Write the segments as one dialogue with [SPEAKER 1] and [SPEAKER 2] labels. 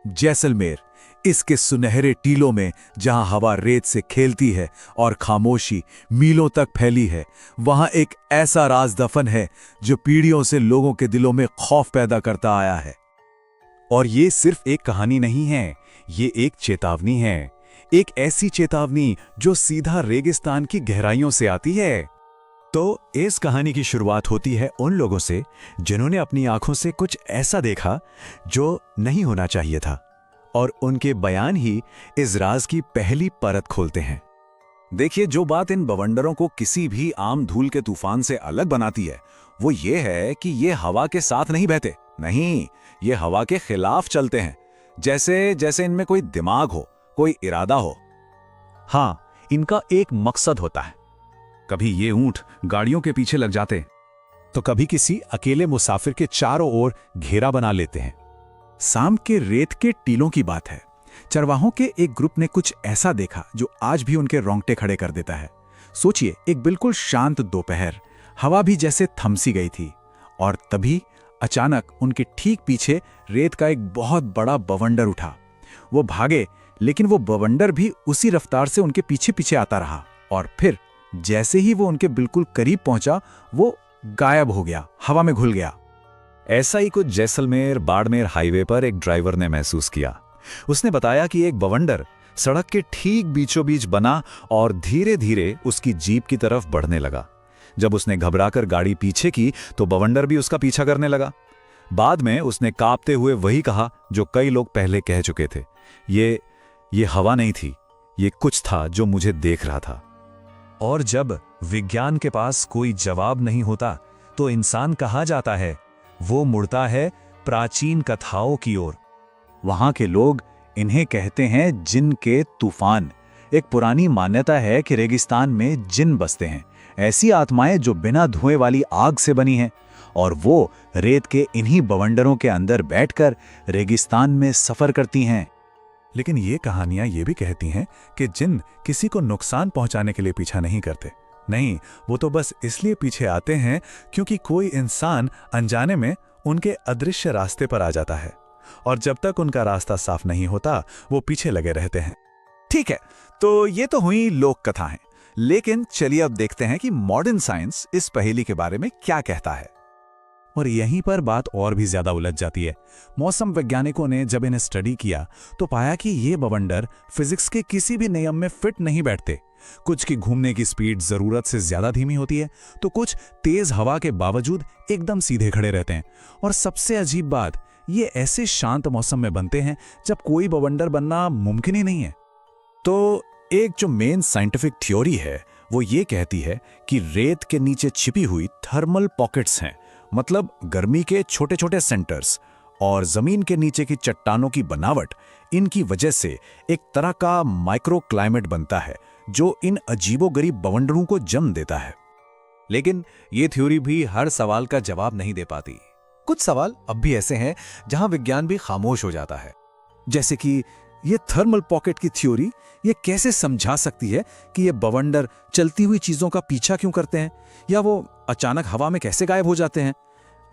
[SPEAKER 1] जैसलमेर, इसके सुनहरे टीलों में जहां हवा रेत से खेलती है और खामोशी मीलों तक फैली है, वहां एक ऐसा राज दफन है जो पीढ़ियों से लोगों के दिलों में खौफ पैदा करता आया है।
[SPEAKER 2] और ये सिर्फ एक कहानी नहीं है, ये एक चेतावनी है। एक ऐसी चेतावनी जो सीधा रेगिस्तान की गहराइयों से आती है। तो इस कहानी की शुरुआत होती है उन लोगों से जिन्होंने अपनी आंखों से कुछ ऐसा देखा जो नहीं होना चाहिए था, और उनके बयान ही इस राज की पहली परत खोलते हैं।
[SPEAKER 3] देखिए, जो बात इन बवंडरों को किसी भी आम धूल के तूफान से अलग बनाती है वो ये है कि ये हवा के साथ नहीं बहते। नहीं, ये हवा के खिलाफ चलते हैं। जैसे जैसे इनमें कोई दिमाग हो, कोई इरादा हो।
[SPEAKER 2] हाँ, इनका एक मकसद होता है।
[SPEAKER 3] कभी ये ऊंट गाड़ियों के पीछे लग जाते,
[SPEAKER 2] तो कभी किसी अकेले मुसाफिर के चारों ओर घेरा बना लेते हैं।
[SPEAKER 1] शाम के रेत के टीलों की बात है। चरवाहों के एक ग्रुप ने कुछ ऐसा देखा जो आज भी उनके रोंगटे खड़े कर देता है। सोचिए, एक बिल्कुल शांत दोपहर, हवा भी जैसे थमसी गई थी, और तभी अचानक उनके ठीक पीछे रेत का एक बहुत बड़ा बवंडर उठा। वो भागे, लेकिन वो बवंडर भी उसी रफ्तार से उनके पीछे पीछे आता रहा, और फिर जैसे ही वो उनके बिल्कुल करीब पहुंचा, वो गायब हो गया, हवा में घुल गया।
[SPEAKER 3] ऐसा ही कुछ जैसलमेर बाड़मेर हाईवे पर एक ड्राइवर ने महसूस किया। उसने बताया कि एक बवंडर सड़क के ठीक बीचों बीच बना और धीरे धीरे उसकी जीप की तरफ बढ़ने लगा। जब उसने घबराकर गाड़ी पीछे की तो बवंडर भी उसका पीछा करने लगा। बाद में उसने कांपते हुए वही कहा जो कई लोग पहले कह चुके थे, ये हवा नहीं थी, ये कुछ था जो मुझे देख रहा था।
[SPEAKER 4] और जब विज्ञान के पास कोई जवाब नहीं होता तो इंसान कहा जाता है, वो मुड़ता है प्राचीन कथाओं की ओर।
[SPEAKER 1] वहां के लोग इन्हें कहते हैं जिन के तूफान। एक पुरानी मान्यता है कि रेगिस्तान में जिन बसते हैं, ऐसी आत्माएं जो बिना धुएं वाली आग से बनी हैं, और वो रेत के इन्हीं बवंडरों के अंदर बैठकर रेगिस्तान में सफर करती हैं।
[SPEAKER 2] लेकिन ये कहानियां ये भी कहती हैं कि जिन किसी को नुकसान पहुंचाने के लिए पीछा नहीं करते। नहीं, वो तो बस इसलिए पीछे आते हैं क्योंकि कोई इंसान अनजाने में उनके अदृश्य रास्ते पर आ जाता है, और जब तक उनका रास्ता साफ नहीं होता वो पीछे लगे रहते हैं।
[SPEAKER 1] ठीक है, तो ये तो हुई लोक कथाएं, लेकिन चलिए अब देखते हैं कि मॉडर्न साइंस इस पहेली के बारे में क्या कहता है।
[SPEAKER 2] और यहीं पर बात और भी ज्यादा उलझ जाती है। मौसम वैज्ञानिकों ने जब इन्हें स्टडी किया तो पाया कि ये बवंडर फिजिक्स के किसी भी नियम में फिट नहीं बैठते। कुछ की घूमने की स्पीड जरूरत से ज्यादा धीमी होती है, तो कुछ तेज हवा के बावजूद एकदम सीधे खड़े रहते हैं। और सबसे अजीब बात, ये ऐसे शांत मौसम में बनते हैं जब कोई बवंडर बनना मुमकिन ही नहीं है।
[SPEAKER 1] तो एक जो मेन साइंटिफिक थ्योरी है वो ये कहती है कि रेत के नीचे छिपी हुई थर्मल पॉकेट्स हैं, मतलब गर्मी के छोटे छोटे सेंटर्स, और जमीन के नीचे की चट्टानों की बनावट, इनकी वजह से एक तरह का माइक्रो क्लाइमेट बनता है जो इन अजीबोगरीब बवंडरों को जन्म देता है।
[SPEAKER 5] लेकिन ये थ्योरी भी हर सवाल का जवाब नहीं दे पाती। कुछ सवाल अब भी ऐसे हैं जहां विज्ञान भी खामोश हो जाता है।
[SPEAKER 1] जैसे कि ये थर्मल पॉकेट की थ्योरी, ये कैसे समझा सकती है कि ये बवंडर चलती हुई चीजों का पीछा क्यों करते हैं, या वो अचानक हवा में कैसे गायब हो जाते हैं।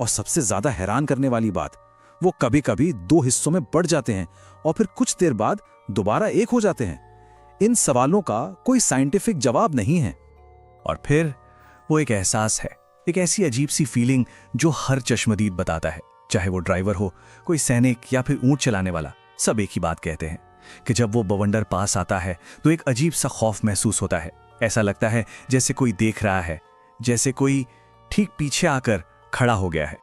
[SPEAKER 1] और सबसे ज्यादा हैरान करने वाली बात, वो कभी कभी दो हिस्सों में बढ़ जाते हैं और फिर कुछ देर बाद दोबारा एक हो जाते हैं। इन सवालों का कोई साइंटिफिक जवाब नहीं है।
[SPEAKER 5] और फिर वो एक एहसास है, एक ऐसी अजीब सी फीलिंग जो हर चश्मदीद बताता है, चाहे वो ड्राइवर हो, कोई सैनिक या फिर ऊंट चलाने वाला, सब एक ही बात कहते हैं कि जब वो बवंडर पास आता है तो एक अजीब सा खौफ महसूस होता है। ऐसा लगता है जैसे कोई देख रहा है, जैसे कोई ठीक पीछे आकर खड़ा हो गया है।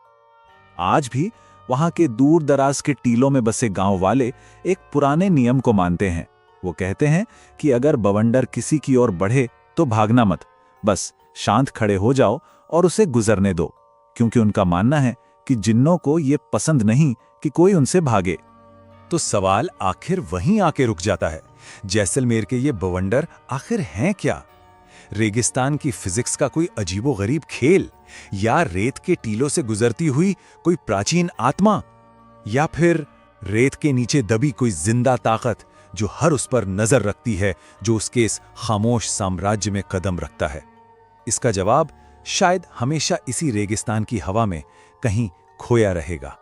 [SPEAKER 1] आज भी वहां के दूर दराज के टीलों में बसे गांव वाले एक पुराने नियम को मानते हैं। वो कहते हैं कि अगर बवंडर किसी की ओर बढ़े तो भागना मत, बस शांत खड़े हो जाओ और उसे गुजरने दो, क्योंकि उनका मानना है कि जिन्नों को ये पसंद नहीं कि कोई उनसे भागे।
[SPEAKER 2] तो सवाल आखिर वहीं आके रुक जाता है, जैसलमेर के ये बवंडर आखिर हैं क्या? रेगिस्तान की फिजिक्स का कोई अजीबोगरीब खेल, या रेत के टीलों से गुजरती हुई कोई प्राचीन आत्मा, या फिर रेत के नीचे दबी कोई जिंदा ताकत जो हर उस पर नजर रखती है जो उसके इस खामोश साम्राज्य में कदम रखता है? इसका जवाब शायद हमेशा इसी रेगिस्तान की हवा में कहीं खोया रहेगा।